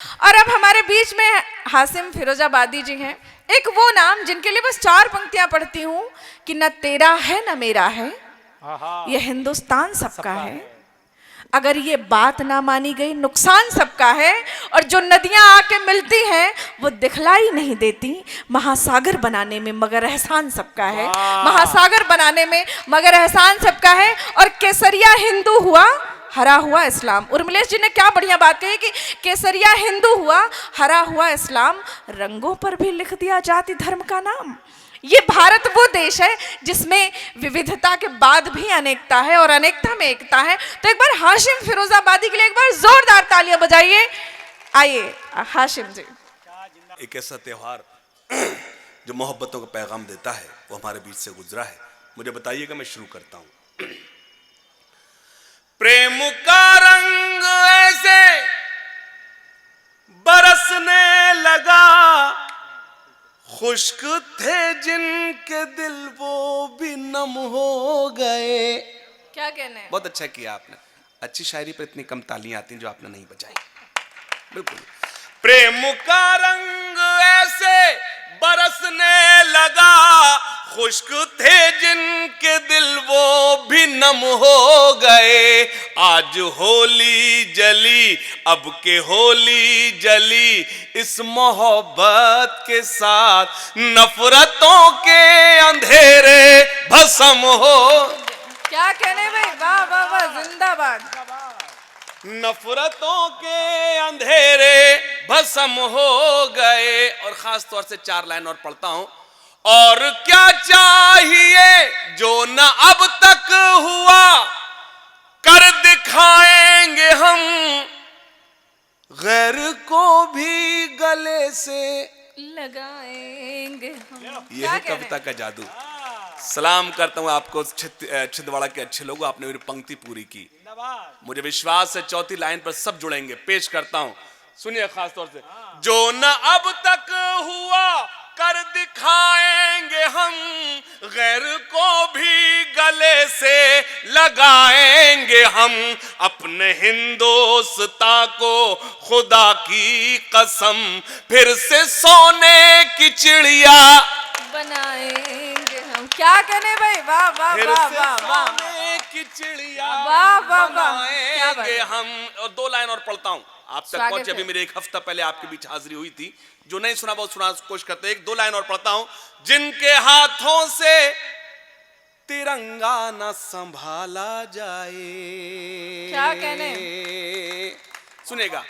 और अब हमारे बीच में हासिम फिरोजाबादी जी हैं। एक वो नाम जिनके लिए बस 4 पंक्तियां पढ़ती हूं कि न तेरा है न मेरा है, ये हिंदुस्तान सबका है। अगर ये बात ना मानी गई, नुकसान सबका है। और जो नदियां आके मिलती हैं वो दिखलाई नहीं देती, महासागर बनाने में मगर एहसान सबका है। महासागर बनाने में मगर एहसान सबका है। और केसरिया हिंदू हुआ, हरा हुआ इस्लाम। उर्मिलेश जी ने क्या बढ़िया बात कही कि केसरिया हिंदू हुआ, हरा हुआ इस्लाम, रंगों पर भी लिख दिया जाति धर्म का नाम। ये भारत वो देश है जिसमें विविधता के बाद भी अनेकता है और अनेकता में एकता है। तो एक बार हाशिम फिरोजाबादी के लिए एक बार जोरदार तालियां बजाइए। आइए हाशिम जी। एक ऐसा त्योहार जो मोहब्बतों का पैगाम देता है वो हमारे बीच से गुजरा है। मुझे बताइएगा, मैं शुरू करता हूं। प्रेम का रंग ऐसे बरसने लगा, खुश्क थे जिनके दिल वो भी नम हो गए। क्या कहने हैं? बहुत अच्छा किया आपने। अच्छी शायरी पर इतनी कम तालियां आती हैं जो आपने नहीं बजाई। बिल्कुल। प्रेम का रंग ऐसे बरसने लगा, खुश्क थे जिनके दिल वो भी नम हो गए। आज होली जली, अब के होली जली, इस मोहब्बत के साथ नफरतों के अंधेरे भस्म हो। क्या कहने भाई, वाह वाह वाह, जिंदाबाद। नफरतों के अंधेरे भस्म हो गए। और खास तौर से 4 लाइन और पढ़ता हूं। और क्या चाहिए जो न अब तक हुआ, कर दिखाएंगे हम, गैर को भी गले से लगाएंगे हम। यह है कविता का जादू। सलाम करता हूं आपको छिंदवाड़ा के अच्छे लोगों, आपने मेरी पंक्ति पूरी की। मुझे विश्वास है 4थी लाइन पर सब जुड़ेंगे। पेश करता हूं, सुनिए खास तौर से। जो न अब तक हुआ कर दिखाएंगे हम, गैर को भी गले से लगाएंगे हम। अपने हिंदोस्ता को खुदा की कसम, फिर से सोने की चिड़िया बनाएंगे हम। क्या कहने भाई, वाह वाह वाह वाह वाह, की चिड़िया वाह वाह वाह, क्या बात बनाएंगे है। हम। और 2 लाइन और पढ़ता हूं। आप तक स्वागत पहुंचे, है। अभी मेरे 1 हफ्ता पहले आपके बीच हाजिरी हुई थी। जो नहीं सुना वो सुना कोशिश करते। 1-2 लाइन और पढ़ता हूं। जिनके हाथों से तिरंगा न संभाला जाए। क्या कहने? सुनेगा,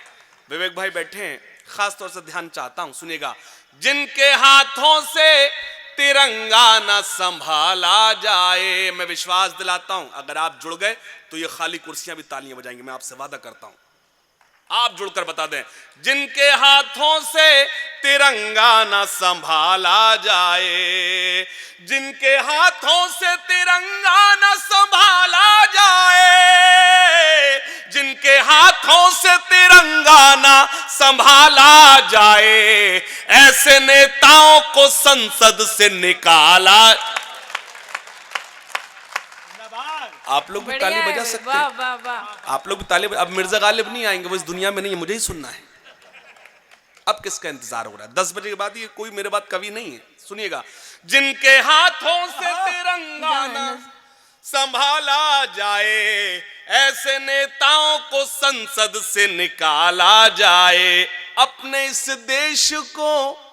विवेक भाई बैठे हैं, खास तौर से ध्यान चाहता हूं, सुनेगा। जिनके हाथों से तिरंगा न संभाला जाए। मैं विश्वास दिलाता हूं अगर आप जुड़ गए तो ये खाली कुर्सियां भी तालियां बजाएंगी। मैं आपसे वादा करता हूं, आप जुड़कर बता दें। जिनके हाथों से तिरंगा न संभाला जाए, जिनके हाथों से तिरंगा न संभाला जाए, जिनके हाथों से तिरंगा न संभाला जाए, ऐसे नेताओं को संसद से निकाला। आप लोग भी ताली बजा सकते हैं। वाह वाह वाह। आप लोग भी ताली। अब मिर्जा गालिब नहीं आएंगे, वो इस दुनिया में नहीं है, मुझे ही सुनना है। अब किसका इंतजार हो रहा है? 10 बजे के बाद ये कोई मेरे बात कवि नहीं है। सुनिएगा। जिनके हाथों से तिरंगा न संभाला जाए, ऐसे नेताओं को संसद से निकाला जाए। अपने इस देश को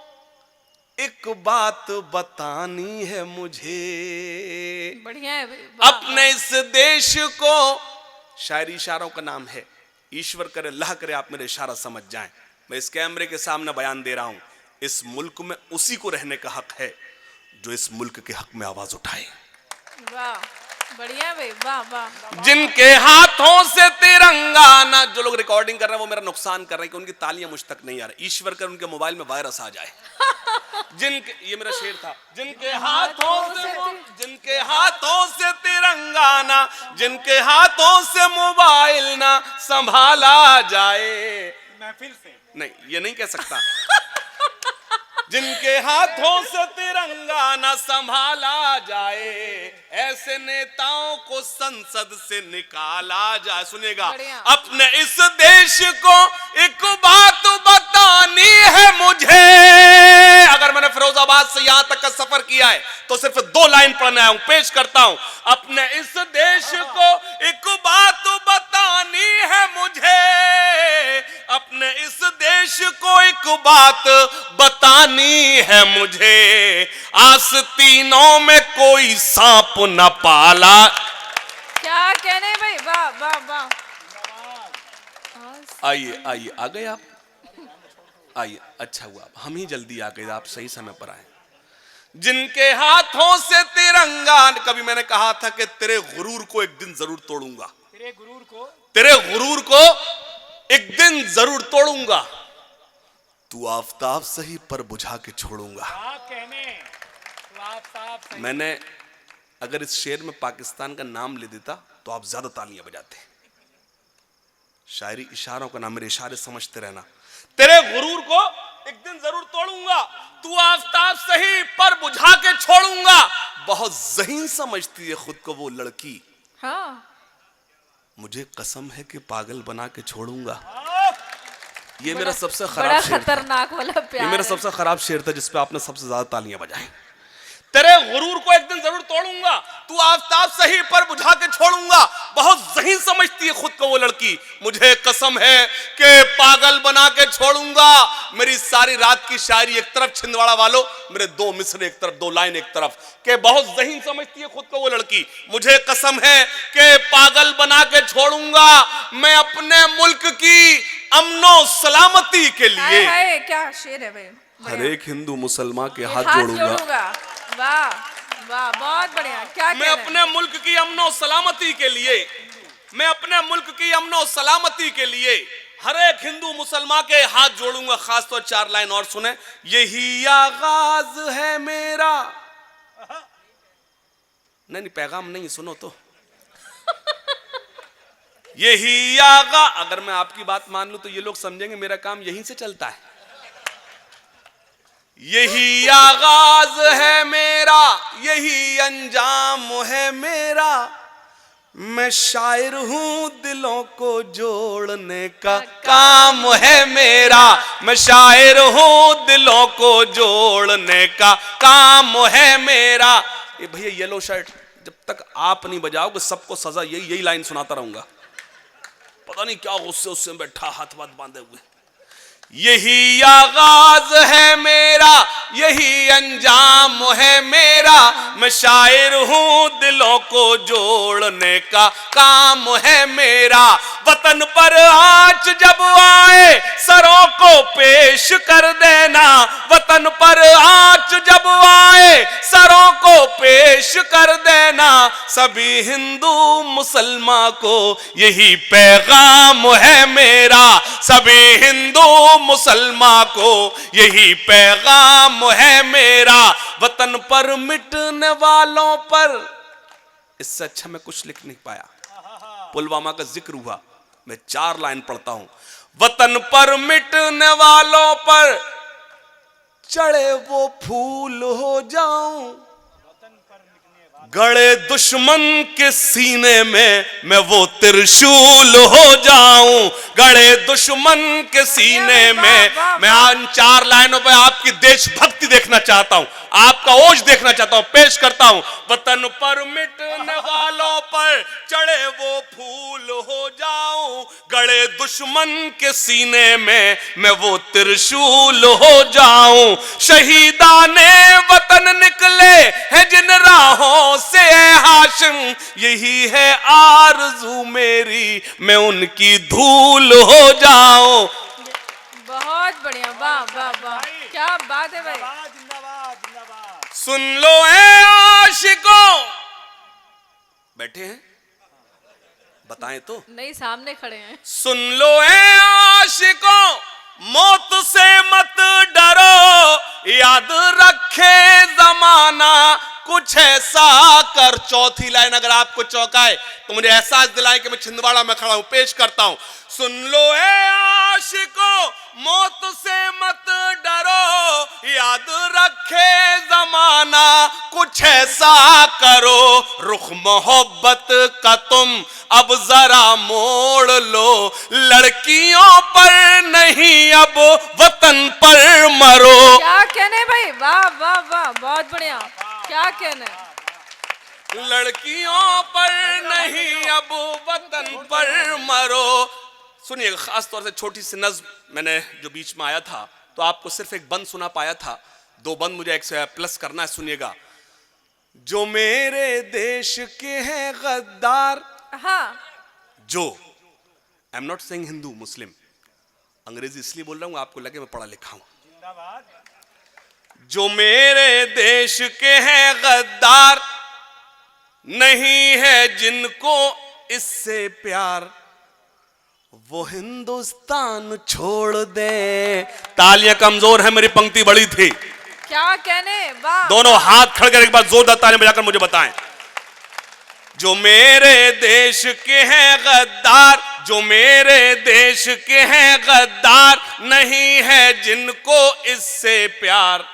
एक बात बतानी है मुझे, बढ़िया है भाई, वाह, अपने इस देश को। शायरी इशारों का नाम है। ईश्वर करे, अल्लाह करे आप मेरे इशारा समझ जाएं। मैं इस कैमरे के सामने बयान दे रहा हूं, इस मुल्क में उसी को रहने का हक है जो इस मुल्क के हक में आवाज उठाए। वाह बढ़िया भाई, वाह वाह। जिनके हाथों से तिरंगा ना, जो लोग रिकॉर्डिंग कर रहे हैं वो मेरा नुकसान कर रहे हैं कि उनकी तालियां मुझ तक नहीं आ रही। ईश्वर कर उनके मोबाइल में वायरस आ जाए। जिनके, ये मेरा शेर था। जिनके हाथों से तिरंगा ना, जिनके हाथों से मोबाइल ना संभाला जाए। महफिल से नहीं, ये नहीं कह सकता। जिनके हाथों से तिरंगा न संभाला जाए, ऐसे नेताओं को संसद से निकाला जाए। सुनेगा, अपने इस देश को एक बात बतानी है मुझे। अगर मैंने फिरोजाबाद से यहां तक का सफर किया है तो सिर्फ 2 लाइन पढ़ने आया हूं, पेश करता हूं। अपने इस देश को एक बात बतानी है मुझे, अपने इस देश को एक बात बतानी है मुझे। आस्तीनों में कोई सांप न पाला। क्या कहने भाई, वाह वाह वाह। आइए आइए, आ गए आप? आइए, अच्छा हुआ हम ही जल्दी आ गए, आप सही समय पर आए। जिनके हाथों से तिरंगा, कभी मैंने कहा था कि तेरे गुरूर को एक दिन जरूर तोड़ूंगा, तेरे गुरूर को एक दिन जरूर तोड़ूंगा। तू आफताब सही पर बुझा के छोड़ूंगा। मैंने अगर इस शेर में पाकिस्तान का नाम ले देता तो आप ज्यादा तालियां बजाते। शायरी इशारों का नाम, मेरे इशारे समझते रहना। तेरे गुरूर को एक दिन जरूर तोड़ूंगा, तू आफताब सही पर बुझा के छोड़ूंगा। बहुत ज़हीन समझती है खुद को वो लड़की। हाँ। मुझे कसम है कि पागल बना के छोड़ूंगा। ये मेरा सबसे खराब बड़ा शेर खतरनाक वाला प्यार। ये मेरा सबसे खराब शेर था जिसपे आपने सबसे ज्यादा तालियां बजाई। तेरे गुरूर को एक दिन जरूर तोड़ूंगा, तू आफताब सही पर बुझा के छोड़ूंगा। बहुत ज़हीन समझती है खुद को वो लड़की। मुझे कसम है कि पागल बना के छोड़ूंगा। मेरी सारी रात की शायरी एक तरफ, छिंदवाड़ा वालों मेरे 2 मिसरे एक तरफ, 2 लाइन एक तरफ, कि बहुत ज़हीन समझती है खुद को वो लड़की। मुझे कसम है कि पागल बना के छोड़ूंगा। मैं अपने मुल्क की अमनो सलामती के लिए, हाय क्या शेर है भाई, हर एक हिंदू मुसलमान के हाथ हाथ जोड़ूंगा। वाह वाह, बहुत बढ़िया। क्या मैं अपने मुल्क की अमनो सलामती के लिए, मैं अपने मुल्क की अमनो सलामती के लिए हर एक हिंदू मुसलमान के हाथ जोड़ूंगा। खासतौर 4 लाइन और सुने। यही आगाज है मेरा, नहीं पैगाम नहीं, सुनो तो। यही आगा, अगर मैं आपकी बात मान लूं तो ये लोग समझेंगे मेरा काम यहीं से चलता है। यही आगाज है मेरा, यही अंजाम है मेरा। मैं शायर हूं, दिलों को जोड़ने का काम है मेरा। मैं शायर हूं, दिलों को जोड़ने का काम है मेरा। ये भैया येलो शर्ट, जब तक आप नहीं बजाओगे सबको सजा यही लाइन सुनाता रहूंगा। पता नहीं क्या गुस्से उससे बैठा हाथ वाथ बांधे हुए। यही आगाज है मेरा, यही अंजाम है मेरा। मैं शायर हूं, दिलों को जोड़ने का काम है मेरा। वतन पर आँच जब आए सरों को पेश कर देना। वतन पर आँच जब आए सरों को पेश कर देना। सभी हिंदू मुसलमान को यही पैगाम है मेरा। सभी हिंदू मुसलमान को यही पैगाम है मेरा। वतन पर मिटने वालों पर, इससे अच्छा मैं कुछ लिख नहीं पाया। पुलवामा का जिक्र हुआ, मैं 4 लाइन पढ़ता हूं। वतन पर मिटने वालों पर चढ़े वो फूल हो जाऊं, गड़े दुश्मन के सीने में मैं वो त्रिशूल हो जाऊं। गड़े दुश्मन के सीने में मैं इन 4 लाइनों पे आपकी देशभक्ति देखना चाहता हूं, आपका ओज देखना चाहता हूं, पेश करता हूं। वतन पर मिटने वालों पर चढ़े वो फूल हो जाऊं, गड़े दुश्मन के सीने में मैं वो त्रिशूल हो जाऊं। शहीदाने वतन निकले हैं जिन राहों से हाशिम, यही है आरज़ू मेरी, मैं उनकी धूल हो जाऊं। बहुत बढ़िया, वाह वाह वाह, क्या बात है भाई। सुन लो ए आशिकों, बैठे हैं बताएं तो, नहीं सामने खड़े हैं। सुन लो ए आशिकों, मौत से मत डरो, याद रखे जमाना कुछ ऐसा कर। चौथी लाइन अगर आपको चौंकाए तो मुझे एहसास दिलाए कि मैं छिंदवाड़ा में खड़ा हूं, पेश करता हूं। सुन लो ए आशिकों, मौत से मत डरो, याद याद रखे जमाना कुछ ऐसा करो, रुख मोहब्बत का तुम अब जरा मोड़ लो, लड़कियों पर नहीं अब वतन पर मरो। क्या कहने भाई, वाह वाह वाह, बहुत बढ़िया, क्या कहने। लड़कियों पर नहीं अब वतन पर मरो। सुनिए, खास तौर से छोटी सी नज्म मैंने जो बीच में आया था, तो आपको सिर्फ एक बंद सुना पाया था, 2 बंद मुझे एक प्लस करना है, सुनिएगा। जो मेरे देश के हैं गद्दार, हाँ, जो, I am not saying Hindu Muslim, Angrezi इसलिए बोल रहा हूं आपको लगे मैं पढ़ा लिखा हूं। जो मेरे देश के हैं गद्दार, नहीं है जिनको इससे प्यार, वो हिंदुस्तान छोड़ दे। तालियां कमजोर है, मेरी पंक्ति बड़ी थी। क्या कहने, वाह। दोनों हाथ खड़े कर एक बार जोरदार तालियां बजाकर मुझे बताएं। जो मेरे देश के हैं गद्दार, जो मेरे देश के हैं गद्दार, नहीं है जिनको इससे प्यार,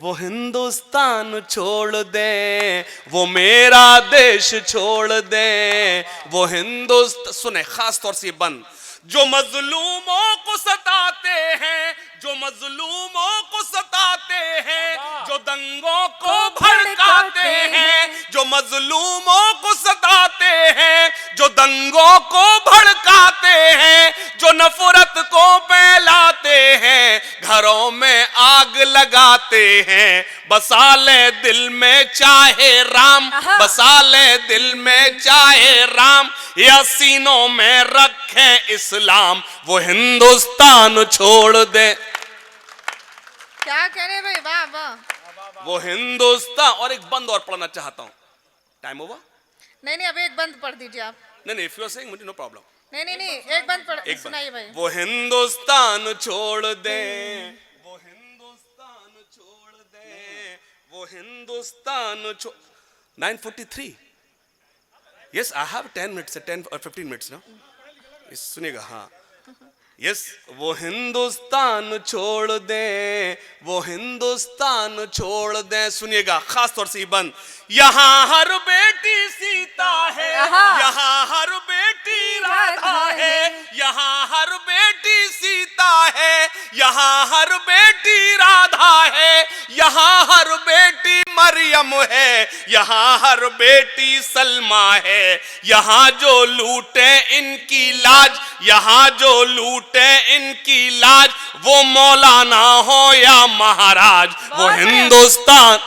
वो हिंदुस्तान छोड़ दे, वो मेरा देश छोड़ दे, वो हिंदुस्तान। सुने, खास तौर से ये बंद, जो मजलूमों को सताते हैं, जो मजलूमों को सताते हैं, जो दंगों को भड़काते हैं, जो मजलूमों को सताते हैं, जो दंगों को भड़काते हैं, जो नफरत को फैलाते हैं, घरों में आग लगाते हैं, बसा ले दिल में चाहे राम, बसा ले दिल में चाहे राम, या सीनों में रखे इस्लाम, वो हिंदुस्तान छोड़ दे। क्या कहने भाई, वाह वाह। वो हिंदुस्तान। और एक बंद और पढ़ना चाहता हूं। Time over? नहीं नहीं, अभी एक बंद पढ़ दीजिए आप। नहीं, इफ यू आर सेइंग मुझे नो प्रॉब्लम। नहीं नहीं नहीं, एक बंद पढ़, सुनाइए भाई। वो हिंदुस्तान छोड़ दे, वो हिंदुस्तान छोड़ दे, वो हिंदुस्तान छोड़। 9:43। यस, आई हैव 10 मिनट्स, 10 और 15 मिनट्स ना। सुनिएगा, हाँ, यस, वो हिंदुस्तान छोड़ दे, वो हिंदुस्तान छोड़ दे। सुनिएगा, खास तौर से बंद, यहाँ हर बेटी सीता है, यहाँ हर बेटी राधा है, यहाँ हर बेटी सीता है, यहाँ हर बेटी राधा है, यहाँ हर बेटी मरियम है, यहाँ हर बेटी सलमा है, यहाँ जो लूटे इनकी लाज, यहाँ जो लूटे इनकी लाज, वो मौलाना हो या महाराज, वो हिंदुस्तान।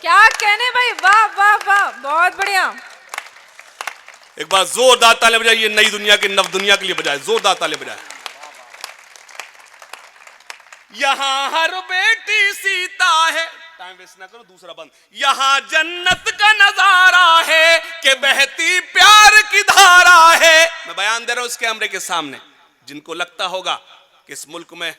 क्या कहने भाई, वाह वाह वाह, बहुत बढ़िया। एक बार जोरदार ताली बजाइए, नई दुनिया के नव दुनिया के लिए बजाए, जोरदार ताली बजाए। यहाँ हर बेटी सीता है, टाइम वेस्ट ना करो, दूसरा बंद, यहाँ जन्नत का नजारा है कि बहती प्यार की धारा है। मैं बयान दे रहा हूं इस कैमरे के सामने, जिनको लगता होगा कि इस मुल्क में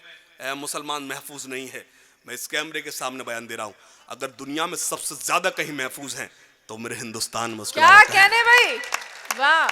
मुसलमान महफूज नहीं है, मैं इस कैमरे के सामने बयान दे रहा हूं, अगर दुनिया में सबसे ज्यादा कहीं महफूज हैं तो मेरे हिंदुस्तान में। क्या कहने भाई, वाह।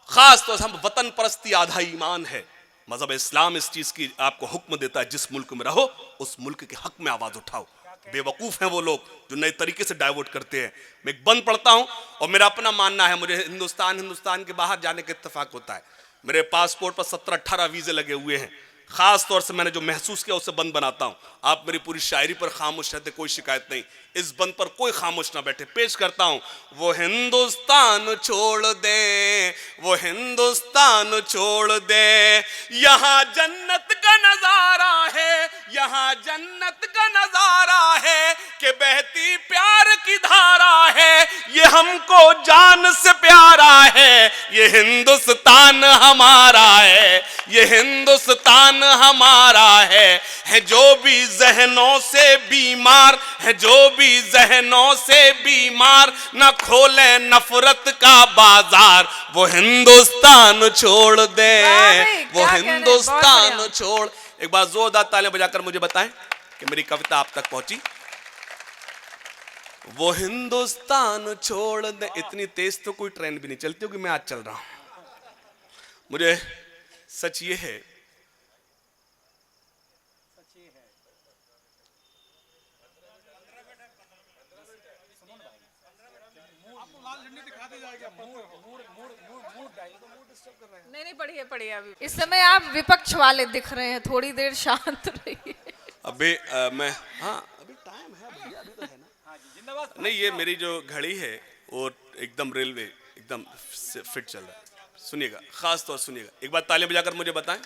खास तौर से हम वतन परस्ती आधा ईमान है, मजहब इस्लाम इस चीज की आपको हुक्म देता है, जिस मुल्क में रहो उस मुल्क के हक में आवाज उठाओ। बेवकूफ हैं वो लोग जो नए तरीके से डाइवर्ट करते हैं। मैं एक बंद पढ़ता हूं, और मेरा अपना मानना है, मुझे हिंदुस्तान के बाहर जाने का इत्तेफाक होता है। मेरे पासपोर्ट पर 17-18 वीजे लगे हुए हैं। खास तौर से मैंने जो महसूस किया उससे बंद बनाता हूं। आप मेरी पूरी शायरी पर खामोश रहते, कोई शिकायत नहीं, इस बंद पर कोई खामोश ना बैठे। पेश करता हूं, वो हिंदुस्तान छोड़ दे, वो हिंदुस्तान छोड़ दे, यहां जन्नत का नजारा है, यहां जन्नत का नजारा है कि बहती प्यार की धारा है, ये हमको जान से प्यारा है, ये हिंदुस्तान हमारा है, ये हिंदुस्तान हमारा है जो भी जहनों से बीमार है, जो भी जहनों से बीमार, न खोले नफरत का बाजार, वो हिंदुस्तान छोड़ दे, वो हिंदुस्तान छोड़। एक बार जोरदार तालियां बजाकर मुझे बताएं कि मेरी कविता आप तक पहुंची। वो हिंदुस्तान छोड़ दे। इतनी तेज तो कोई ट्रेन भी नहीं चलती होगी, मैं आज चल रहा हूं। मुझे सच ये है नहीं पढ़िए पढ़िए। अभी इस समय आप विपक्ष वाले दिख रहे हैं, थोड़ी देर शांत रहिए। अबे मैं हाँ अभी टाइम है भैया, अभी तो है ना। नहीं, ये मेरी जो घड़ी है वो एकदम रेलवे एकदम फिट चल रहा है। सुनिएगा, खास तौर सुनिएगा, एक बार तालियां बजाकर मुझे बताएं।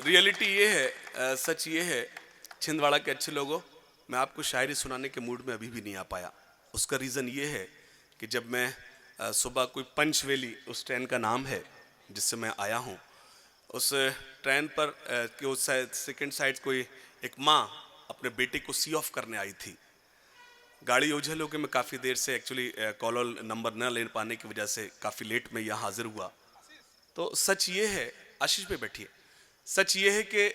रियलिटी ये है, सच ये है, छिंदवाड़ा के अच्छे लोगों, मैं आपको शायरी सुनाने के मूड में अभी भी नहीं आ पाया। उसका रीज़न ये है कि जब मैं सुबह कोई पंचवेली उस ट्रेन का नाम है जिससे मैं आया हूँ, उस ट्रेन पर कि उस सेकंड साइड कोई एक माँ अपने बेटे को सी ऑफ करने आई थी। गाड़ी ओझल हो के मैं काफ़ी देर से एक्चुअली कॉल नंबर न ले पाने की वजह से काफ़ी लेट में यहाँ हाजिर हुआ। तो सच ये है, आशीष पे बैठिए, सच ये है कि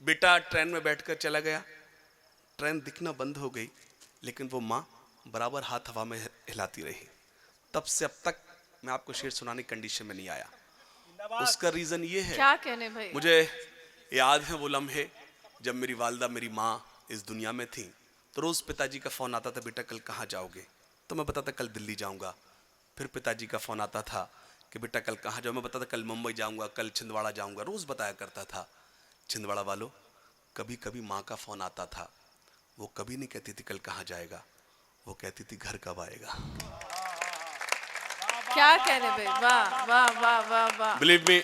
बेटा ट्रेन में बैठकर चला गया, ट्रेन दिखना बंद हो गई, लेकिन वो माँ बराबर हाथ हवा में हिलाती रही। तब से अब तक मैं आपको शेर सुनाने की कंडीशन में नहीं आया। उसका रीज़न ये है, क्या कहने भाई, मुझे याद है वो लम्हे जब मेरी वालदा मेरी माँ इस दुनिया में थी, तो रोज़ पिताजी का फ़ोन आता था, बेटा कल कहाँ जाओगे? तो मैं बताता कल दिल्ली जाऊँगा। फिर पिताजी का फ़ोन आता था कि बेटा कल कहाँ जाओ? मैं बताता कल मुंबई जाऊँगा, कल छिंदवाड़ा जाऊँगा। रोज़ बताया करता था। छिंदवाड़ा वालों, कभी कभी माँ का फ़ोन आता था, वो कभी नहीं कहती थी कल कहाँ जाएगा, वो कहती थी घर कब आएगा। क्या कहने भाई, वाह वाह वाह वाह वाह। बिलीव मी,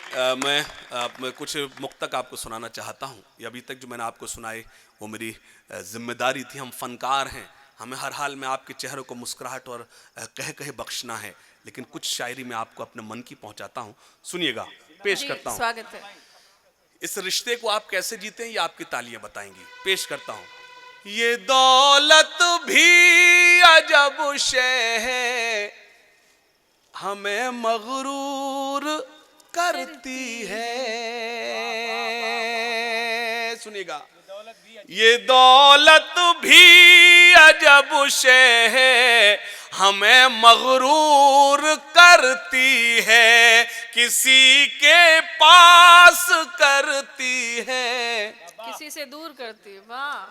मैं कुछ मुक्तक आपको सुनाना चाहता हूँ। ये अभी तक जो मैंने आपको सुनाए वो मेरी जिम्मेदारी थी। हम फनकार हैं, हमें हर हाल में आपके चेहरों को मुस्कुराहट और कह कहे बख्शना है, लेकिन कुछ शायरी मैं आपको अपने मन की पहुँचाता हूँ। सुनिएगा, पेश करता हूँ। स्वागत है। इस रिश्ते को आप कैसे जीते हैं ये आपकी तालियां बताएंगी। पेश करता हूँ। ये दौलत भी अजब शे है, हमें मगरूर करती है। सुनिएगा, ये दौलत भी अजब शे है, हमें मगरूर करती है, किसी के पास करती है, किसी से दूर करती है। वाह,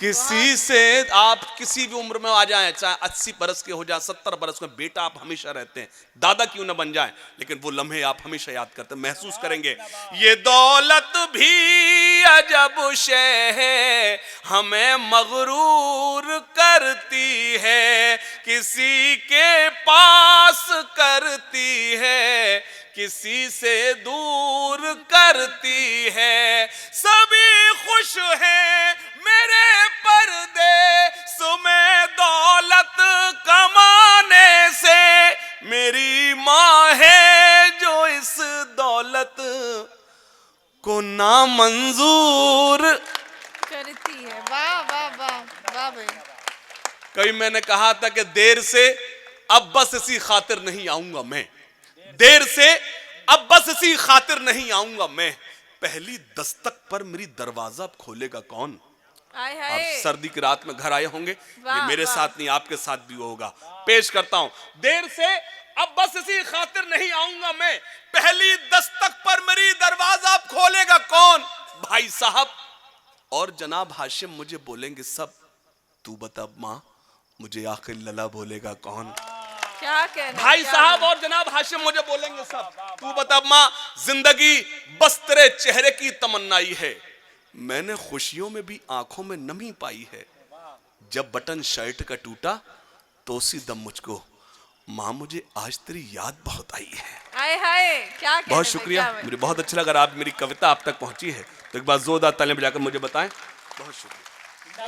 किसी से। आप किसी भी उम्र में आ जाएं, चाहे 80 बरस के हो जाए, 70 बरस में, बेटा आप हमेशा रहते हैं, दादा क्यों ना बन जाएं, लेकिन वो लम्हे आप हमेशा याद करते हैं, महसूस करेंगे। ये दौलत भी अजब शे है, हमें मगरूर करती है, किसी के पास करती है, किसी से दूर करती है। सभी खुश हैं मेरे परदेस में दौलत कमाने से, मेरी माँ है जो इस दौलत को नामंजूर करती है। वाह वाह वाह वाह भाई। कभी मैंने कहा था कि देर से अब बस इसी खातिर नहीं आऊंगा मैं, देर से अब बस इसी खातिर नहीं आऊंगा मैं, पहली दस्तक पर मेरी दरवाजा खोलेगा कौन? आप सर्दी की रात में घर आए होंगे, ये मेरे साथ नहीं आपके साथ भी होगा। पेश करता हूं। देर से अब बस इसी खातिर नहीं आऊंगा मैं, पहली दस्तक पर मेरी दरवाजा खोलेगा कौन? भाई साहब और जनाब हाशिम मुझे बोलेंगे सब, तू बता माँ मुझे आखिर लला बोलेगा कौन? क्या कहना, भाई साहब और जनाब हाशिम मुझे बोलेंगे सब, तू बता माँ जिंदगी बस तेरे चेहरे की तमन्नाई है, मैंने खुशियों में भी आंखों में नमी पाई है, जब बटन शर्ट का टूटा तो उसी दम मुझको माँ मुझे आज तेरी याद बहुत आई है। आए हाय, क्या बहुत शुक्रिया, मुझे बहुत अच्छा लगा। अगर आप मेरी कविता आप तक पहुंची है तो एक बार जोरदार तालियां बजाकर मुझे बताएं। बहुत शुक्रिया।